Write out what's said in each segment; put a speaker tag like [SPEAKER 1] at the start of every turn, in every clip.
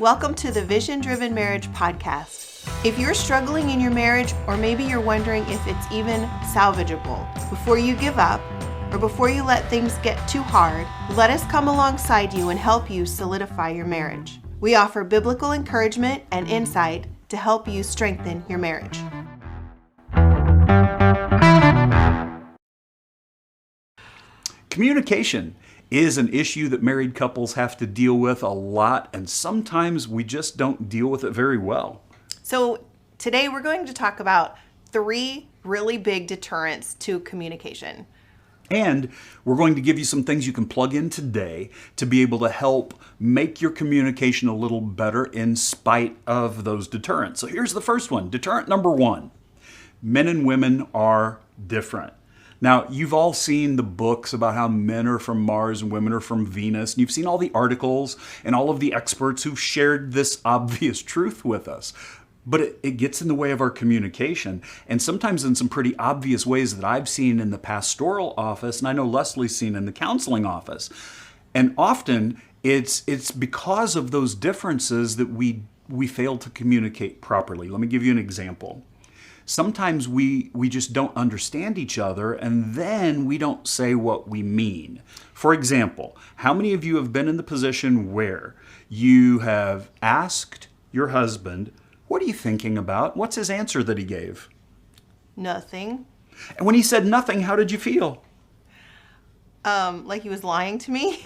[SPEAKER 1] Welcome to the Vision Driven Marriage Podcast. If you're struggling in your marriage, or maybe you're wondering if it's even salvageable, before you give up or before you let things get too hard, let us come alongside you and help you solidify your marriage. We offer biblical encouragement and insight to help you strengthen your marriage.
[SPEAKER 2] Communication is an issue that married couples have to deal with a lot, and sometimes we just don't deal with it very well.
[SPEAKER 1] So today we're going to talk about 3 really big deterrents to communication.
[SPEAKER 2] And we're going to give you some things you can plug in today to be able to help make your communication a little better in spite of those deterrents. So here's the first one. Deterrent number 1. Men and women are different. Now, you've all seen the books about how men are from Mars and women are from Venus, and you've seen all the articles and all of the experts who've shared this obvious truth with us. But it gets in the way of our communication, and sometimes in some pretty obvious ways that I've seen in the pastoral office, and I know Leslie's seen in the counseling office. And often it's because of those differences that we fail to communicate properly. Let me give you an example. Sometimes we just don't understand each other, and then we don't say what we mean. For example, how many of you have been in the position where you have asked your husband, "What are you thinking about?" What's his answer that he gave?
[SPEAKER 1] Nothing.
[SPEAKER 2] And when he said nothing, how did you feel?
[SPEAKER 1] Like he was lying to me.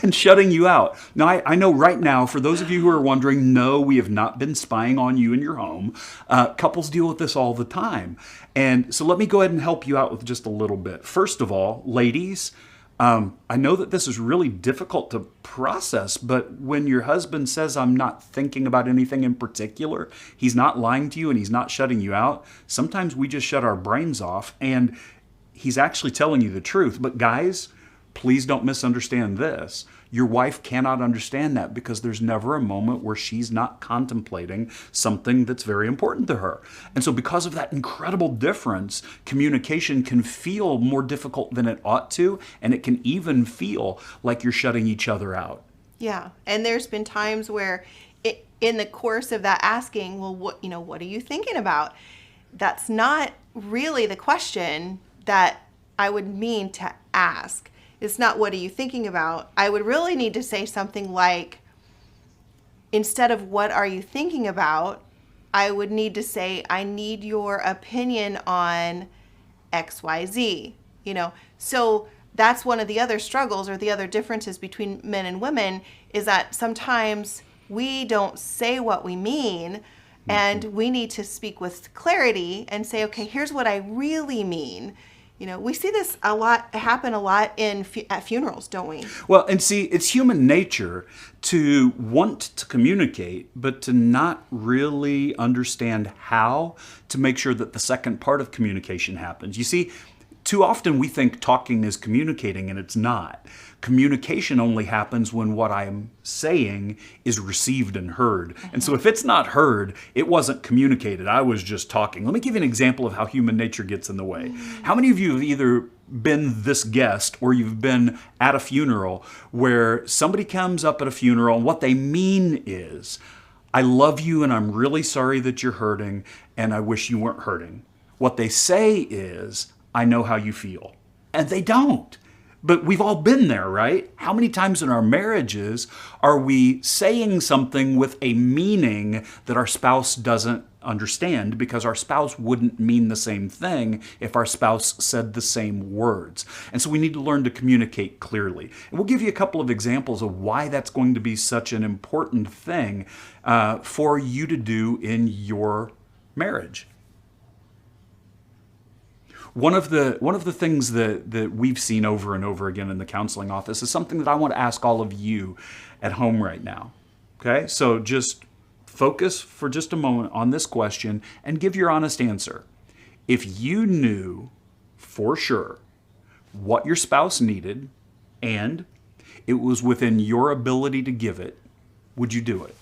[SPEAKER 2] And shutting you out. Now, I know right now, for those of you who are wondering, no, we have not been spying on you in your home. Couples deal with this all the time. And so let me go ahead and help you out with just a little bit. First of all, ladies, I know that this is really difficult to process, but when your husband says, "I'm not thinking about anything in particular," he's not lying to you and he's not shutting you out. Sometimes we just shut our brains off, and he's actually telling you the truth. But guys, please don't misunderstand this. Your wife cannot understand that because there's never a moment where she's not contemplating something that's very important to her. And so because of that incredible difference, communication can feel more difficult than it ought to, and it can even feel like you're shutting each other out.
[SPEAKER 1] Yeah, and there's been times where in the course of that asking, well, what are you thinking about? That's not really the question that I would mean to ask. It's not what are you thinking about. I would really need to say something like, instead of what are you thinking about, I would need to say, I need your opinion on XYZ. So that's one of the other struggles or the other differences between men and women is that sometimes we don't say what we mean, and we need to speak with clarity and say, okay, here's what I really mean. We see this happen a lot at funerals, don't we?
[SPEAKER 2] Well, and see, it's human nature to want to communicate, but to not really understand how to make sure that the second part of communication happens. You see, too often we think talking is communicating, and it's not. Communication only happens when what I'm saying is received and heard. And so if it's not heard, it wasn't communicated. I was just talking. Let me give you an example of how human nature gets in the way. How many of you have either been this guest or you've been at a funeral where somebody comes up at a funeral and what they mean is, "I love you and I'm really sorry that you're hurting and I wish you weren't hurting." What they say is, "I know how you feel." And they don't. But we've all been there, right? How many times in our marriages are we saying something with a meaning that our spouse doesn't understand because our spouse wouldn't mean the same thing if our spouse said the same words? And so we need to learn to communicate clearly. And we'll give you a couple of examples of why that's going to be such an important thing for you to do in your marriage. One of the things that we've seen over and over again in the counseling office is something that I want to ask all of you at home right now. Okay? So just focus for just a moment on this question and give your honest answer. If you knew for sure what your spouse needed and it was within your ability to give it, would you do it?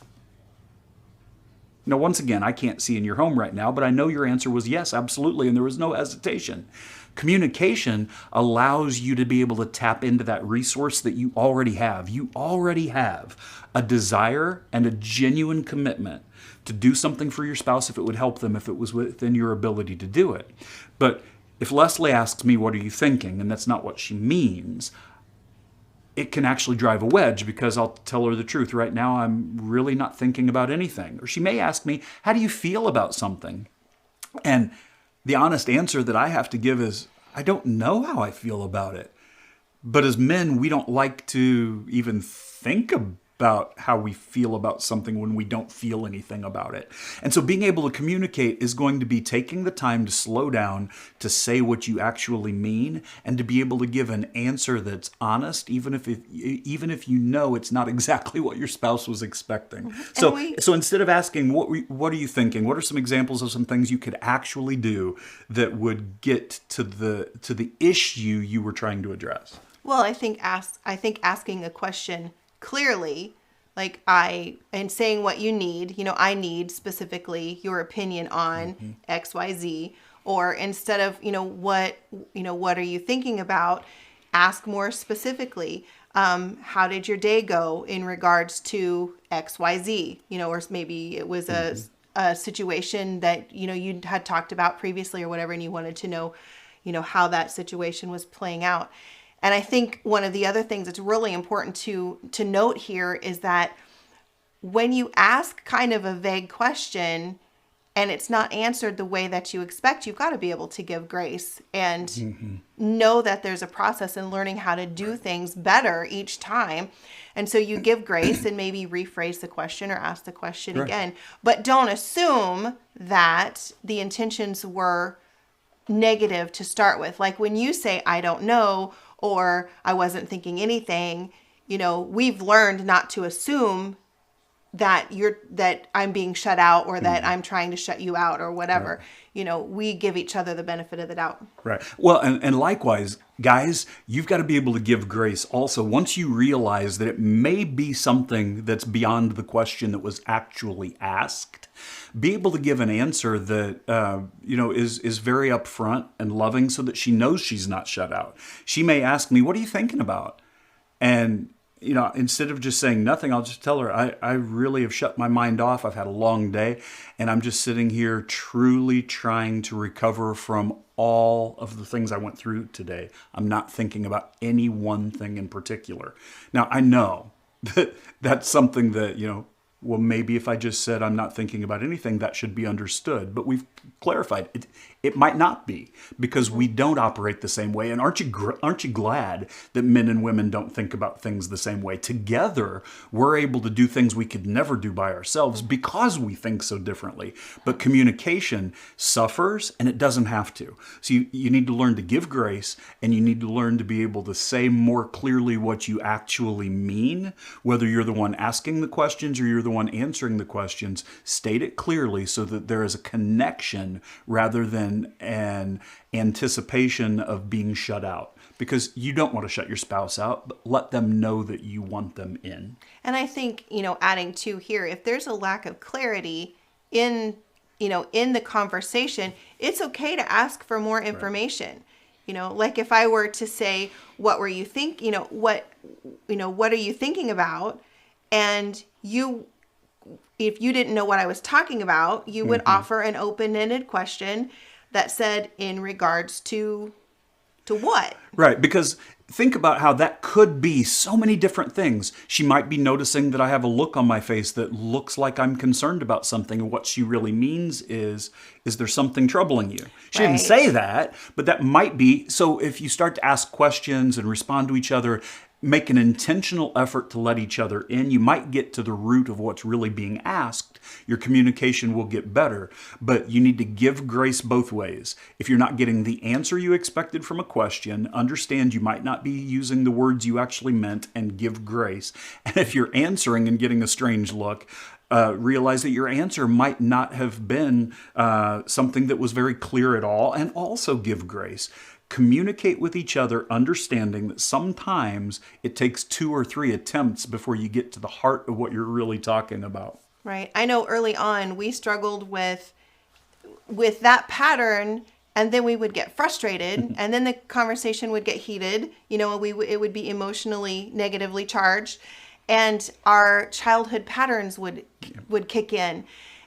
[SPEAKER 2] Now, once again, I can't see in your home right now, but I know your answer was yes, absolutely, and there was no hesitation. Communication allows you to be able to tap into that resource that you already have. You already have a desire and a genuine commitment to do something for your spouse if it would help them, if it was within your ability to do it. But if Leslie asks me, what are you thinking? And that's not what she means, it can actually drive a wedge, because I'll tell her the truth. Right now, I'm really not thinking about anything. Or she may ask me, how do you feel about something? And the honest answer that I have to give is, I don't know how I feel about it. But as men, we don't like to even think about how we feel about something when we don't feel anything about it. And so being able to communicate is going to be taking the time to slow down, to say what you actually mean, and to be able to give an answer that's honest, even if you know it's not exactly what your spouse was expecting. So instead of asking, what are you thinking? What are some examples of some things you could actually do that would get to the issue you were trying to address?
[SPEAKER 1] Well, I think asking a question clearly, and saying what you need, I need specifically your opinion on XYZ, or instead of, what are you thinking about, ask more specifically, how did your day go in regards to XYZ, or maybe it was a situation that, you had talked about previously or whatever, and you wanted to know, how that situation was playing out. And I think one of the other things that's really important to note here is that when you ask kind of a vague question and it's not answered the way that you expect, you've got to be able to give grace and know that there's a process in learning how to do things better each time. And so you give grace and maybe rephrase the question or ask the question again. But don't assume that the intentions were negative to start with. Like when you say, I don't know, or I wasn't thinking anything, we've learned not to assume that I'm being shut out, or that I'm trying to shut you out, or whatever. We give each other the benefit of the doubt.
[SPEAKER 2] Right. Well, and likewise, guys, you've got to be able to give grace also. Once you realize that it may be something that's beyond the question that was actually asked, be able to give an answer that is very upfront and loving, so that she knows she's not shut out. She may ask me, "What are you thinking about?" And instead of just saying nothing, I'll just tell her, I really have shut my mind off. I've had a long day, and I'm just sitting here truly trying to recover from all of the things I went through today. I'm not thinking about any one thing in particular. Now, I know that that's something that, well, maybe if I just said I'm not thinking about anything, that should be understood. But we've clarified it might not be, because we don't operate the same way. And aren't you glad that men and women don't think about things the same way? Together, we're able to do things we could never do by ourselves because we think so differently. But communication suffers, and it doesn't have to. So you need to learn to give grace, and you need to learn to be able to say more clearly what you actually mean, whether you're the one asking the questions or you're the one answering the questions. State it clearly so that there is a connection rather than an anticipation of being shut out, because you don't want to shut your spouse out, but let them know that you want them in.
[SPEAKER 1] And I think, adding to here, if there's a lack of clarity in the conversation, it's okay to ask for more information. Like if I were to say, what were you thinking, what are you thinking about? And if you didn't know what I was talking about, you would offer an open-ended question that said, in regards to what? Right,
[SPEAKER 2] because think about how that could be so many different things. She might be noticing that I have a look on my face that looks like I'm concerned about something, and what she really means is there something troubling you? She didn't say that, but that might be. So if you start to ask questions and respond to each other, make an intentional effort to let each other in, you might get to the root of what's really being asked. Your communication will get better, but you need to give grace both ways. If you're not getting the answer you expected from a question, understand you might not be using the words you actually meant, and give grace. And if you're answering and getting a strange look, realize that your answer might not have been something that was very clear at all, and also give grace. Communicate with each other, understanding that sometimes it takes 2 or 3 attempts before you get to the heart of what you're really talking about.
[SPEAKER 1] Right. I know early on we struggled with that pattern and then we would get frustrated, and then the conversation would get heated. It would be emotionally negatively charged, and our childhood patterns would kick in.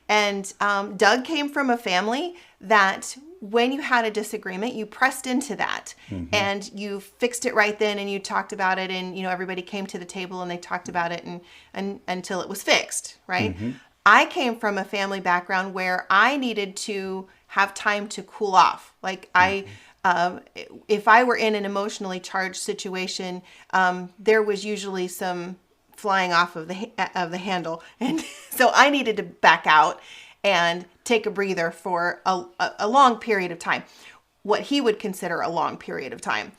[SPEAKER 1] And Doug came from a family that when you had a disagreement, you pressed into that and you fixed it right then, and you talked about it, and everybody came to the table and they talked about it and until it was fixed, right? I came from a family background where I needed to have time to cool off. Like if I were in an emotionally charged situation, there was usually some flying off of the handle, and so I needed to back out and take a breather for a long period of time. What he would consider a long period of time.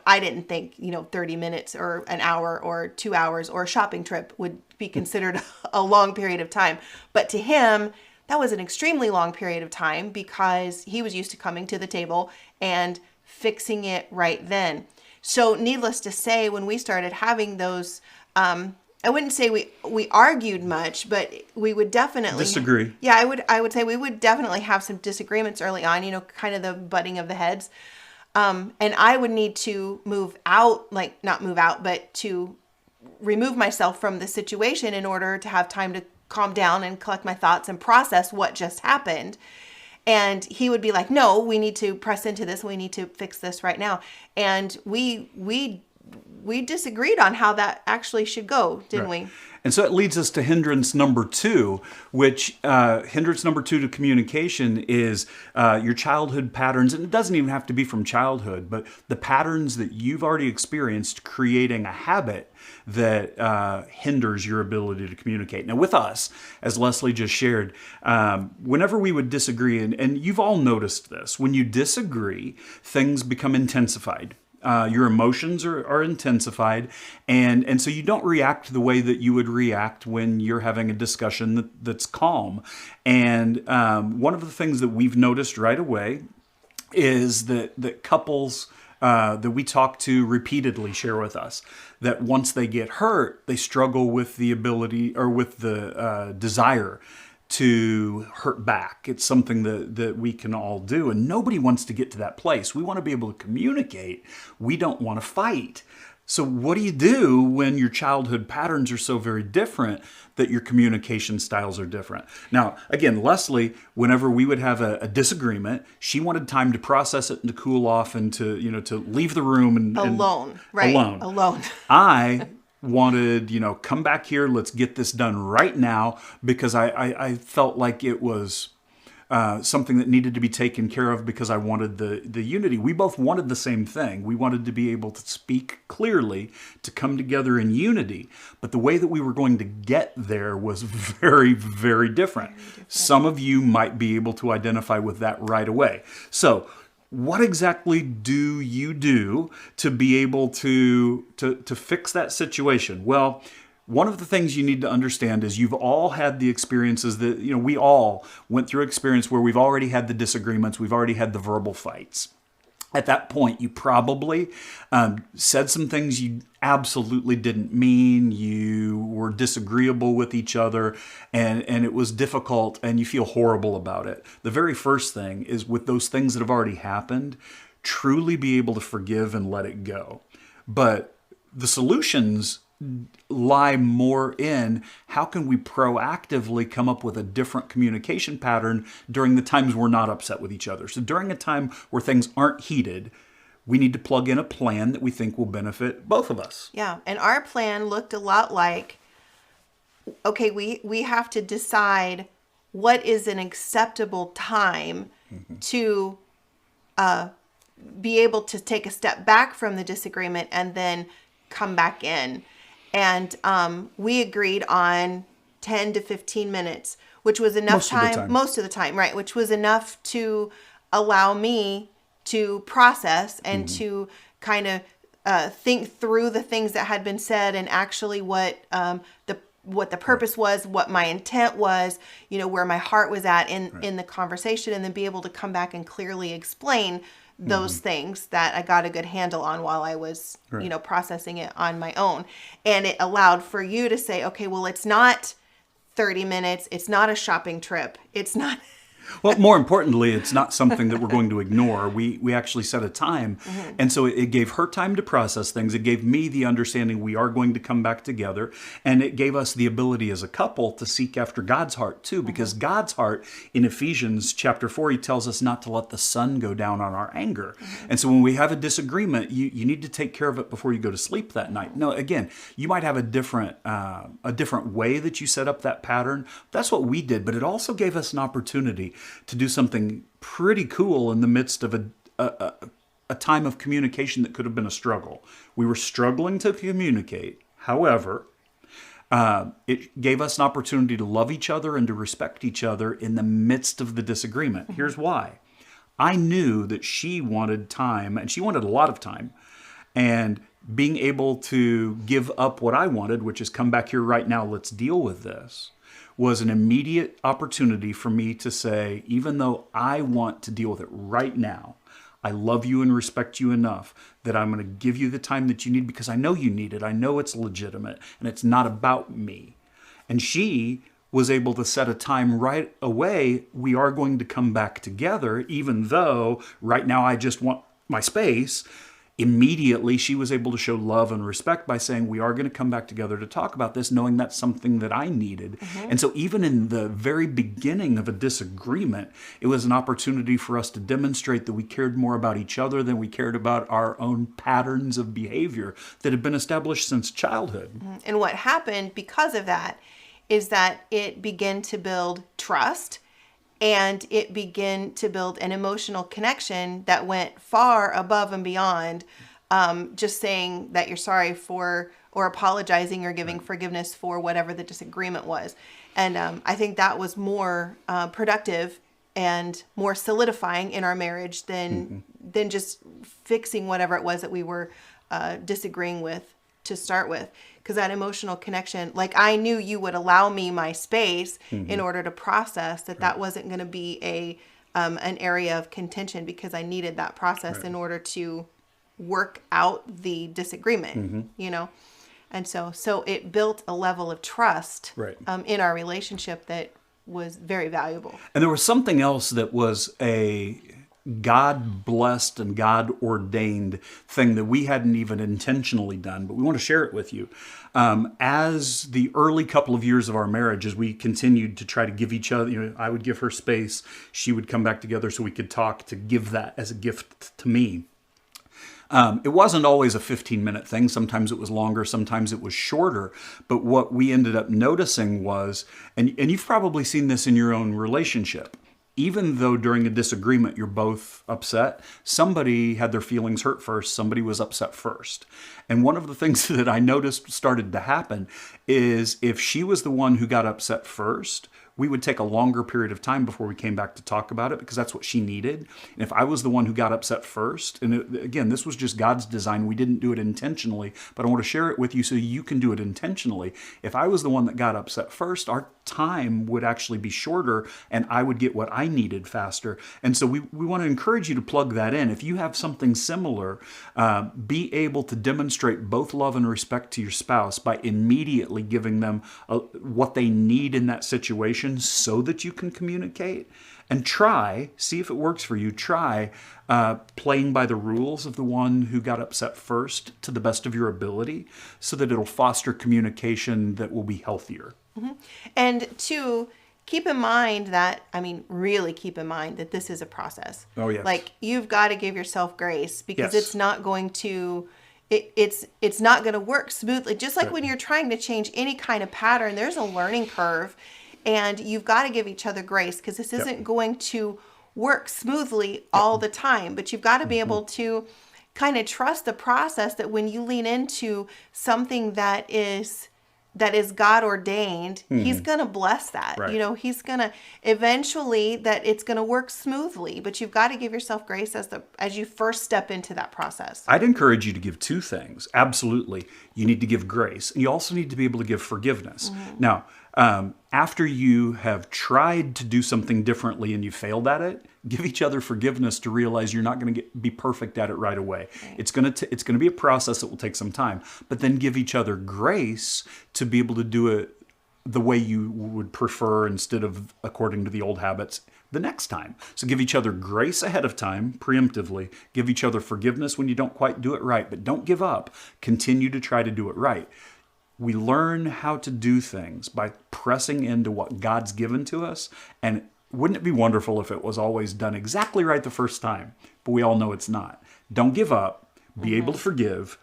[SPEAKER 1] I didn't think 30 minutes or an hour or 2 hours or a shopping trip would be considered a long period of time, but to him that was an extremely long period of time because he was used to coming to the table and fixing it right then. So needless to say, when we started having those, I wouldn't say we argued much, but we would definitely
[SPEAKER 2] disagree.
[SPEAKER 1] Yeah, I would say we would definitely have some disagreements early on, kind of the butting of the heads. And I would need to move out, like not move out, but to remove myself from the situation in order to have time to calm down and collect my thoughts and process what just happened. And he would be like, no, we need to press into this. We need to fix this right now. And we disagreed on how that actually should go, didn't we?
[SPEAKER 2] And so it leads us to hindrance number 2, which hindrance number 2 to communication is your childhood patterns. And it doesn't even have to be from childhood, but the patterns that you've already experienced creating a habit that hinders your ability to communicate. Now with us, as Leslie just shared, whenever we would disagree, and you've all noticed this, when you disagree, things become intensified. Your emotions are intensified, and so you don't react the way that you would react when you're having a discussion that's calm. And one of the things that we've noticed right away is that couples that we talk to repeatedly share with us that once they get hurt, they struggle with the ability or with the desire to hurt back. It's something that we can all do, and nobody wants to get to that place. We want to be able to communicate. We don't want to fight. So what do you do when your childhood patterns are so very different that your communication styles are different? Now, again, Leslie, whenever we would have a disagreement, she wanted time to process it and to cool off and to leave the room and
[SPEAKER 1] alone, right? Alone.
[SPEAKER 2] I wanted, come back here, let's get this done right now, because I felt like it was something that needed to be taken care of because I wanted the unity. We both wanted the same thing. We wanted to be able to speak clearly, to come together in unity. But the way that we were going to get there was very, very different. Some of you might be able to identify with that right away. So what exactly do you do to be able to fix that situation? Well, one of the things you need to understand is you've all had the experiences that, we all went through experience where we've already had the disagreements, we've already had the verbal fights. At that point, you probably said some things you absolutely didn't mean. You were disagreeable with each other, and it was difficult, and you feel horrible about it. The very first thing is, with those things that have already happened, truly be able to forgive and let it go. But the solutions lie more in how can we proactively come up with a different communication pattern during the times we're not upset with each other. So during a time where things aren't heated, we need to plug in a plan that we think will benefit both of us.
[SPEAKER 1] Yeah, and our plan looked a lot like, okay, we have to decide what is an acceptable time to be able to take a step back from the disagreement and then come back in. And we agreed on 10 to 15 minutes, which was enough most of the time, right? Which was enough to allow me to process and to kind of think through the things that had been said and actually what the purpose was, what my intent was, where my heart was at in the conversation, and then be able to come back and clearly explain those things that I got a good handle on while I was, processing it on my own. And it allowed for you to say, okay, well, it's not 30 minutes. It's not a shopping trip. It's not,
[SPEAKER 2] Well, more importantly, it's not something that we're going to ignore. We actually set a time. And so it gave her time to process things. It gave me the understanding we are going to come back together. And it gave us the ability as a couple to seek after God's heart too, because God's heart in Ephesians chapter 4, he tells us not to let the sun go down on our anger. And so when we have a disagreement, you need to take care of it before you go to sleep that night. No, again, you might have a different way that you set up that pattern. That's what we did, but it also gave us an opportunity to do something pretty cool in the midst of a time of communication that could have been a struggle. We were struggling to communicate. However, it gave us an opportunity to love each other and to respect each other in the midst of the disagreement. Here's why. I knew that she wanted time, and she wanted a lot of time. And being able to give up what I wanted, which is come back here right now, let's deal with this, was an immediate opportunity for me to say, even though I want to deal with it right now, I love you and respect you enough that I'm going to give you the time that you need because I know you need it. I know it's legitimate and it's not about me. And she was able to set a time right away. We are going to come back together, even though right now I just want my space. Immediately, she was able to show love and respect by saying, we are going to come back together to talk about this, knowing that's something that I needed. And so even in the very beginning of a disagreement, it was an opportunity for us to demonstrate that we cared more about each other than we cared about our own patterns of behavior that had been established since childhood.
[SPEAKER 1] And what happened because of that is that it began to build trust. And it began to build an emotional connection that went far above and beyond just saying that you're sorry for or apologizing or giving forgiveness for whatever the disagreement was. And I think that was more productive and more solidifying in our marriage than just fixing whatever it was that we were disagreeing with to start with. Because that emotional connection, like I knew you would allow me my space in order to process that wasn't going to be an area of contention because I needed that process in order to work out the disagreement, you know? And so it built a level of trust in our relationship that was very valuable.
[SPEAKER 2] And there was something else that was a God-blessed and God-ordained thing that we hadn't even intentionally done, but we want to share it with you. As the early couple of years of our marriage, as we continued to try to give each other, I would give her space, she would come back together so we could talk, to give that as a gift to me. It wasn't always a 15-minute thing. Sometimes it was longer, sometimes it was shorter. But what we ended up noticing was, and you've probably seen this in your own relationship, even though during a disagreement you're both upset, somebody had their feelings hurt first, somebody was upset first. And one of the things that I noticed started to happen is if she was the one who got upset first, we would take a longer period of time before we came back to talk about it because that's what she needed. And if I was the one who got upset first, and again, this was just God's design, we didn't do it intentionally, but I want to share it with you so you can do it intentionally. If I was the one that got upset first, our time would actually be shorter and I would get what I needed faster. And so we want to encourage you to plug that in. If you have something similar, be able to demonstrate both love and respect to your spouse by immediately giving them what they need in that situation so that you can communicate. And see if it works for you. Try playing by the rules of the one who got upset first to the best of your ability so that it'll foster communication that will be healthier.
[SPEAKER 1] And two, keep in mind that, really keep in mind that this is a process.
[SPEAKER 2] Oh, yes.
[SPEAKER 1] Like, you've got to give yourself grace because
[SPEAKER 2] Yes.
[SPEAKER 1] it's not going to... It's not going to work smoothly. Just like when you're trying to change any kind of pattern, there's a learning curve. And you've got to give each other grace because this isn't going to work smoothly all the time. But you've got to be able to kind of trust the process that when you lean into something that is God ordained, He's going to bless that.
[SPEAKER 2] Right.
[SPEAKER 1] He's going to eventually that it's going to work smoothly. But you've got to give yourself grace as you first step into that process.
[SPEAKER 2] I'd encourage you to give two things. Absolutely. You need to give grace. And you also need to be able to give forgiveness. Now, after you have tried to do something differently and you failed at it, give each other forgiveness to realize you're not going to be perfect at it right away. Right. It's going to be a process that will take some time, but then give each other grace to be able to do it the way you would prefer instead of according to the old habits the next time. So give each other grace ahead of time, preemptively. Give each other forgiveness when you don't quite do it right, but don't give up. Continue to try to do it right. We learn how to do things by pressing into what God's given to us. And wouldn't it be wonderful if it was always done exactly right the first time? But we all know it's not. Don't give up. Be able to forgive.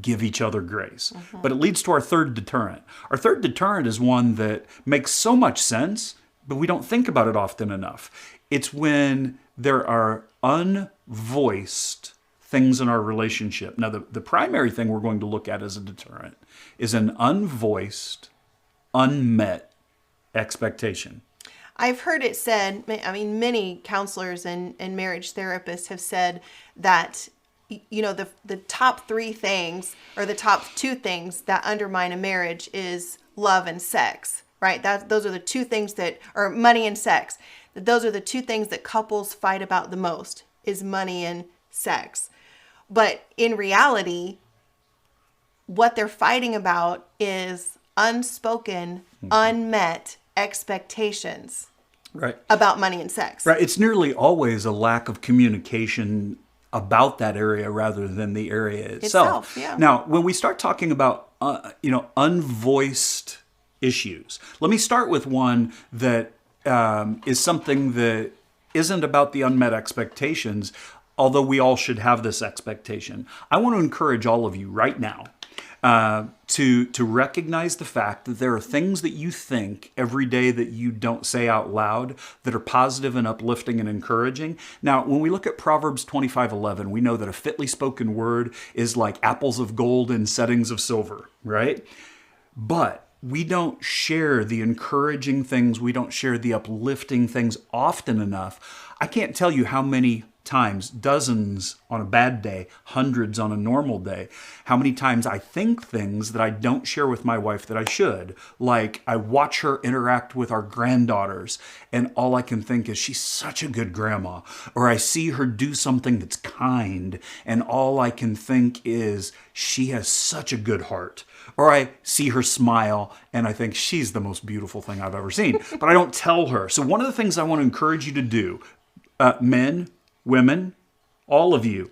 [SPEAKER 2] Give each other grace. But it leads to our third deterrent. Our third deterrent is one that makes so much sense, but we don't think about it often enough. It's when there are unvoiced things in our relationship. Now, the primary thing we're going to look at as a deterrent is an unvoiced, unmet expectation.
[SPEAKER 1] I've heard it said, I mean, many counselors and marriage therapists have said that, you know, the top three things or the top two things that undermine a marriage is love and sex, right? Those are the two things that, or money and sex. Those are the two things that couples fight about the most, is money and sex. But in reality, what they're fighting about is unspoken, unmet expectations about money and sex.
[SPEAKER 2] Right. It's nearly always a lack of communication about that area rather than the area itself.
[SPEAKER 1] Yeah.
[SPEAKER 2] Now, when we start talking about, unvoiced issues, let me start with one that is something that isn't about the unmet expectations, although we all should have this expectation. I want to encourage all of you right now to recognize the fact that there are things that you think every day that you don't say out loud that are positive and uplifting and encouraging. Now, when we look at Proverbs 25:11, we know that a fitly spoken word is like apples of gold in settings of silver, right? But we don't share the encouraging things. We don't share the uplifting things often enough. I can't tell you how many times, dozens on a bad day, hundreds on a normal day, how many times I think things that I don't share with my wife that I should. Like I watch her interact with our granddaughters and all I can think is she's such a good grandma. Or I see her do something that's kind and all I can think is she has such a good heart. Or I see her smile and I think she's the most beautiful thing I've ever seen. But I don't tell her. So one of the things I want to encourage you to do, men, women, all of you,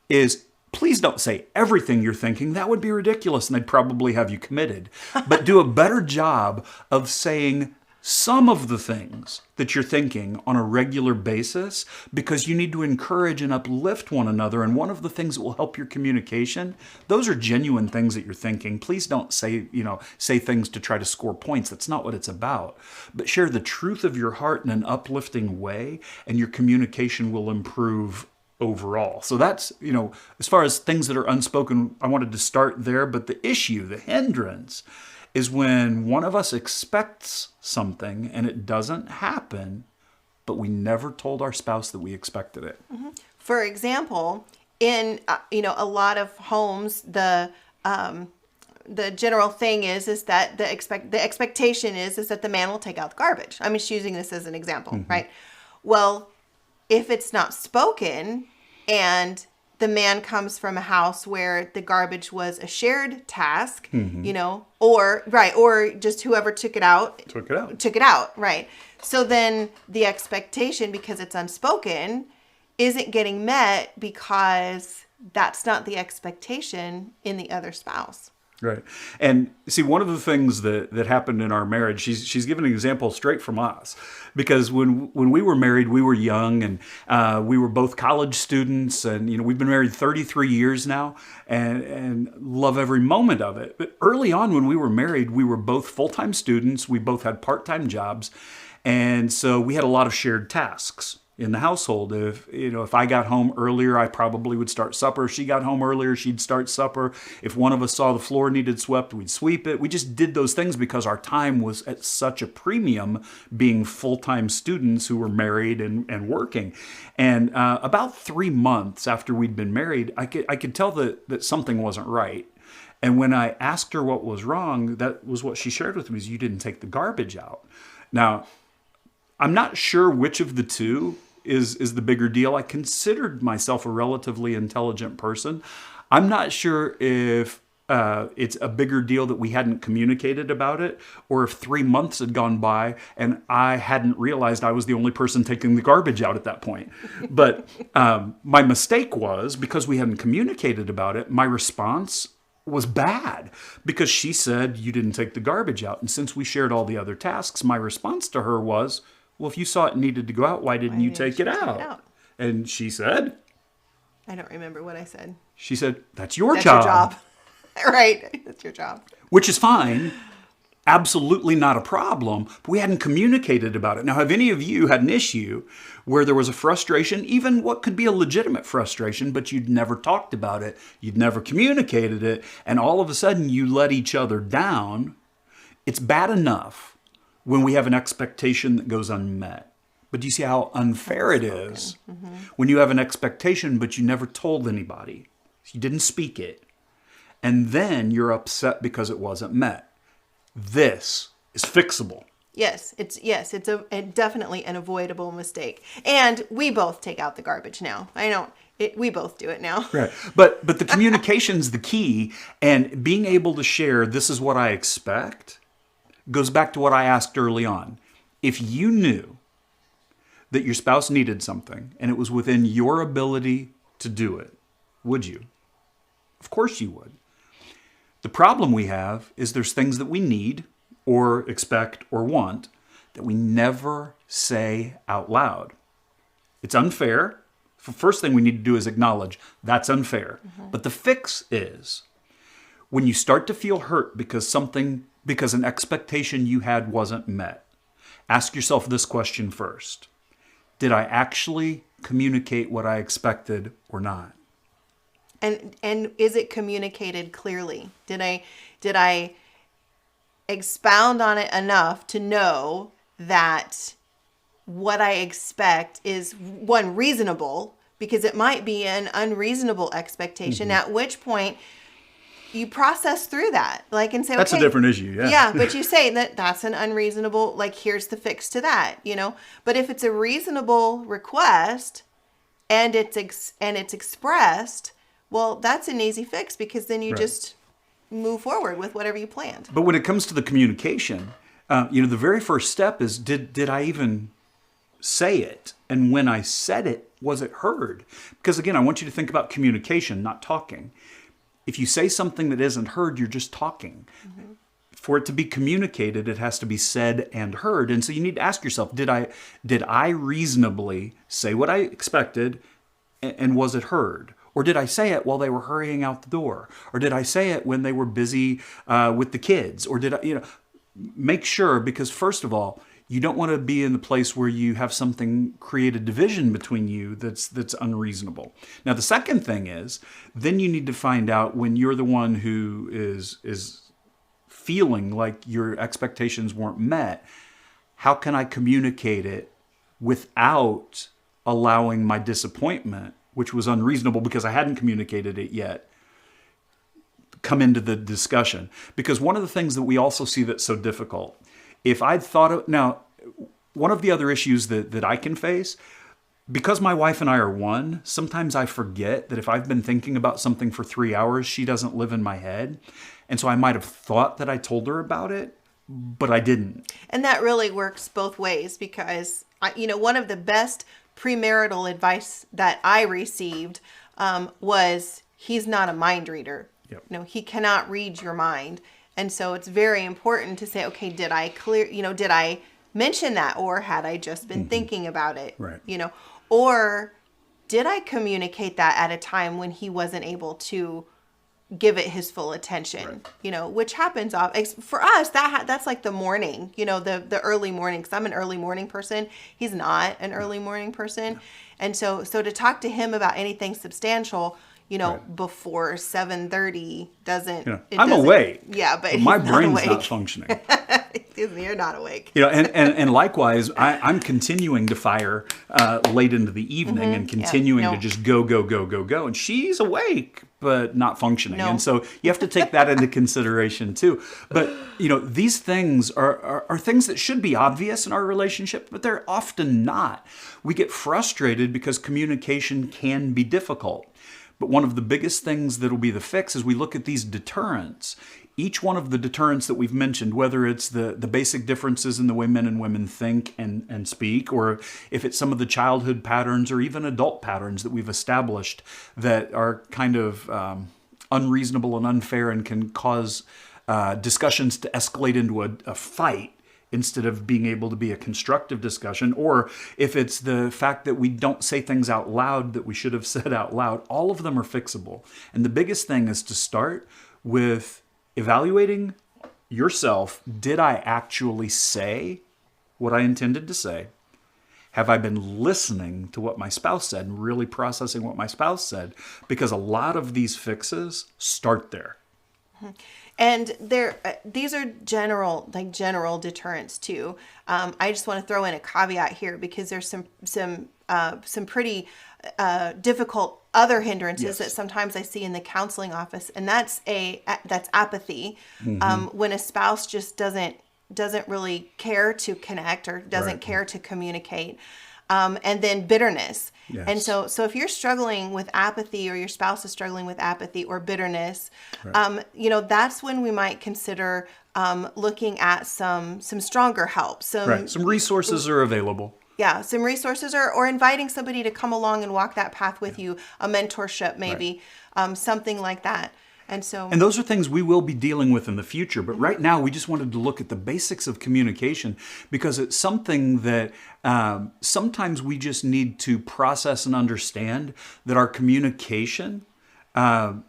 [SPEAKER 2] is please don't say everything you're thinking. That would be ridiculous and they'd probably have you committed. But do a better job of saying some of the things that you're thinking on a regular basis because you need to encourage and uplift one another. And one of the things that will help your communication, those are genuine things that you're thinking. Please don't say things to try to score points. That's not what it's about. But share the truth of your heart in an uplifting way and your communication will improve overall. So that's, as far as things that are unspoken, I wanted to start there. But the issue, the hindrance, is when one of us expects something and it doesn't happen, but we never told our spouse that we expected it.
[SPEAKER 1] Mm-hmm. For example, in a lot of homes, the general thing is that the expectation is that the man will take out the garbage. I'm just using this as an example, right? Well, if it's not spoken and the man comes from a house where the garbage was a shared task, or just whoever took it out, right? So then the expectation, because it's unspoken, isn't getting met because that's not the expectation in the other spouse.
[SPEAKER 2] Right. And see, one of the things that happened in our marriage, she's given an example straight from us. Because when we were married, we were young and we were both college students. And, we've been married 33 years now and love every moment of it. But early on when we were married, we were both full-time students. We both had part-time jobs. And so we had a lot of shared tasks in the household. If I got home earlier, I probably would start supper. If she got home earlier, she'd start supper. If one of us saw the floor needed swept, we'd sweep it. We just did those things because our time was at such a premium being full-time students who were married and working. And about 3 months after we'd been married, I could tell that something wasn't right. And when I asked her what was wrong, that was what she shared with me, is you didn't take the garbage out. Now, I'm not sure which of the two is the bigger deal. I considered myself a relatively intelligent person. I'm not sure if it's a bigger deal that we hadn't communicated about it, or if 3 months had gone by and I hadn't realized I was the only person taking the garbage out at that point. But my mistake was, because we hadn't communicated about it, my response was bad because she said, you didn't take the garbage out. And since we shared all the other tasks, my response to her was, well, if you saw it needed to go out, why didn't you take it out? And she said,
[SPEAKER 1] I don't remember what I said.
[SPEAKER 2] She said, that's your
[SPEAKER 1] That's
[SPEAKER 2] job.
[SPEAKER 1] your job. Right. That's your job.
[SPEAKER 2] Which is fine. Absolutely not a problem. But we hadn't communicated about it. Now, have any of you had an issue where there was a frustration, even what could be a legitimate frustration, but you'd never talked about it, you'd never communicated it, and all of a sudden you let each other down? It's bad enough when we have an expectation that goes unmet. But do you see how unfair it is when you have an expectation, but you never told anybody? You didn't speak it. And then you're upset because it wasn't met. This is fixable.
[SPEAKER 1] Yes, it's definitely an avoidable mistake. And we both take out the garbage now. We both do it now.
[SPEAKER 2] Right. But the communication's the key, and being able to share, this is what I expect, goes back to what I asked early on. If you knew that your spouse needed something and it was within your ability to do it, would you? Of course you would. The problem we have is there's things that we need or expect or want that we never say out loud. It's unfair. The first thing we need to do is acknowledge that's unfair. But the fix is when you start to feel hurt because an expectation you had wasn't met, ask yourself this question first. Did I actually communicate what I expected or not?
[SPEAKER 1] And is it communicated clearly? Did I expound on it enough to know that what I expect is, one, reasonable, because it might be an unreasonable expectation, at which point you process through that, and say,
[SPEAKER 2] that's
[SPEAKER 1] okay,
[SPEAKER 2] a different issue. Yeah.
[SPEAKER 1] Yeah, but you say that's an unreasonable, here's the fix to that, But if it's a reasonable request and it's expressed, well, that's an easy fix, because then you just move forward with whatever you planned.
[SPEAKER 2] But when it comes to the communication, the very first step is, did I even say it? And when I said it, was it heard? Because again, I want you to think about communication, not talking. If you say something that isn't heard, you're just talking. For it to be communicated, it has to be said and heard. And so you need to ask yourself, did I reasonably say what I expected, and was it heard? Or did I say it while they were hurrying out the door? Or did I say it when they were busy with the kids? Or did I, make sure, because first of all, you don't want to be in the place where you have something create a division between you that's unreasonable. Now, the second thing is, then you need to find out, when you're the one who is feeling like your expectations weren't met, how can I communicate it without allowing my disappointment, which was unreasonable because I hadn't communicated it yet, come into the discussion? Because one of the things that we also see that's so difficult, if I'd thought of, now, one of the other issues that I can face, because my wife and I are one, sometimes I forget that if I've been thinking about something for 3 hours, she doesn't live in my head. And so I might have thought that I told her about it, but I didn't.
[SPEAKER 1] And that really works both ways, because, one of the best premarital advice that I received was, he's not a mind reader.
[SPEAKER 2] Yep.
[SPEAKER 1] He cannot read your mind. And so it's very important to say, okay, did I mention that, or had I just been thinking about it?
[SPEAKER 2] Right.
[SPEAKER 1] Or did I communicate that at a time when he wasn't able to give it his full attention?
[SPEAKER 2] Right.
[SPEAKER 1] Which happens for us. That's like the morning, the early morning. Because I'm an early morning person. He's not an early morning person, and so to talk to him about anything substantial,
[SPEAKER 2] Right.
[SPEAKER 1] before 7:30 doesn't.
[SPEAKER 2] I'm awake.
[SPEAKER 1] Yeah, but
[SPEAKER 2] my
[SPEAKER 1] he's
[SPEAKER 2] brain's
[SPEAKER 1] not
[SPEAKER 2] not
[SPEAKER 1] awake.
[SPEAKER 2] functioning.
[SPEAKER 1] Excuse me, you're not awake.
[SPEAKER 2] And likewise, I'm continuing to fire late into the evening and continuing to just go. And she's awake, but not functioning.
[SPEAKER 1] No.
[SPEAKER 2] And so you have to take that into consideration too. But, these things are things that should be obvious in our relationship, but they're often not. We get frustrated because communication can be difficult. But one of the biggest things that'll be the fix is we look at these deterrents. Each one of the deterrents that we've mentioned, whether it's the basic differences in the way men and women think and speak, or if it's some of the childhood patterns or even adult patterns that we've established that are kind of unreasonable and unfair and can cause discussions to escalate into a fight instead of being able to be a constructive discussion, or if it's the fact that we don't say things out loud that we should have said out loud, all of them are fixable. And the biggest thing is to start with evaluating yourself. Did I actually say what I intended to say? Have I been listening to what my spouse said and really processing what my spouse said? Because a lot of these fixes start there.
[SPEAKER 1] And these are general deterrents too. I just want to throw in a caveat here because there's some pretty difficult other hindrances that sometimes I see in the counseling office, and that's apathy. When a spouse just doesn't really care to connect or doesn't care to communicate. And then bitterness.
[SPEAKER 2] Yes.
[SPEAKER 1] And so if you're struggling with apathy, or your spouse is struggling with apathy or bitterness, that's when we might consider looking at some stronger help. Some
[SPEAKER 2] resources are available.
[SPEAKER 1] Yeah, some resources, or inviting somebody to come along and walk that path with you, a mentorship maybe, something like that. And
[SPEAKER 2] those are things we will be dealing with in the future. But right now, we just wanted to look at the basics of communication, because it's something that sometimes we just need to process and understand that our communication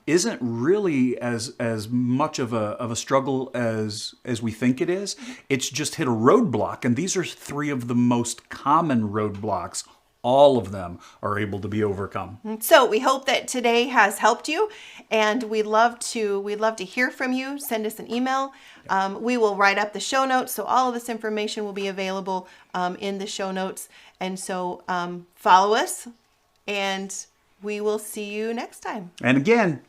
[SPEAKER 2] isn't really as much of a struggle as we think it is. It's just hit a roadblock. And these are 3 of the most common roadblocks. All of them are able to be overcome.
[SPEAKER 1] So we hope that today has helped you, and we'd love to hear from you. Send us an email. We will write up the show notes, so all of this information will be available in the show notes. And so follow us, and we will see you next time.
[SPEAKER 2] And again,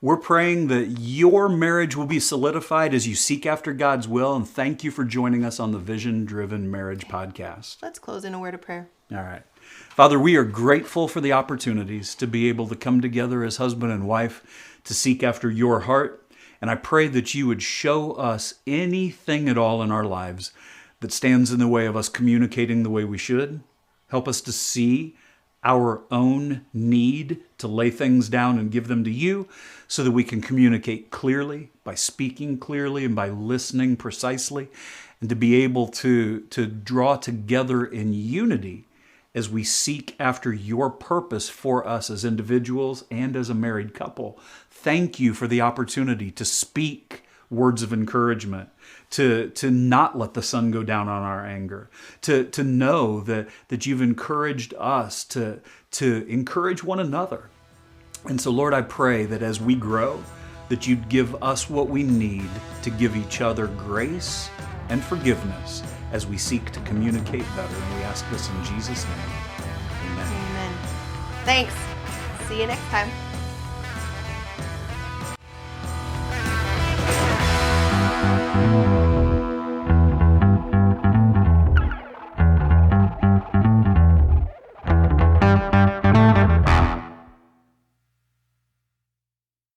[SPEAKER 2] we're praying that your marriage will be solidified as you seek after God's will. And thank you for joining us on the Vision Driven Marriage Podcast.
[SPEAKER 1] Let's close in a word of prayer.
[SPEAKER 2] All right. Father, we are grateful for the opportunities to be able to come together as husband and wife to seek after your heart. And I pray that you would show us anything at all in our lives that stands in the way of us communicating the way we should. Help us to see our own need to lay things down and give them to you so that we can communicate clearly by speaking clearly and by listening precisely, and to be able to draw together in unity as we seek after your purpose for us as individuals and as a married couple. Thank you for the opportunity to speak words of encouragement, to not let the sun go down on our anger, to know that you've encouraged us to encourage one another. And so, Lord, I pray that as we grow, that you'd give us what we need to give each other grace and forgiveness as we seek to communicate better. And we ask this in Jesus' name. Amen.
[SPEAKER 1] Amen. Thanks. See you next time.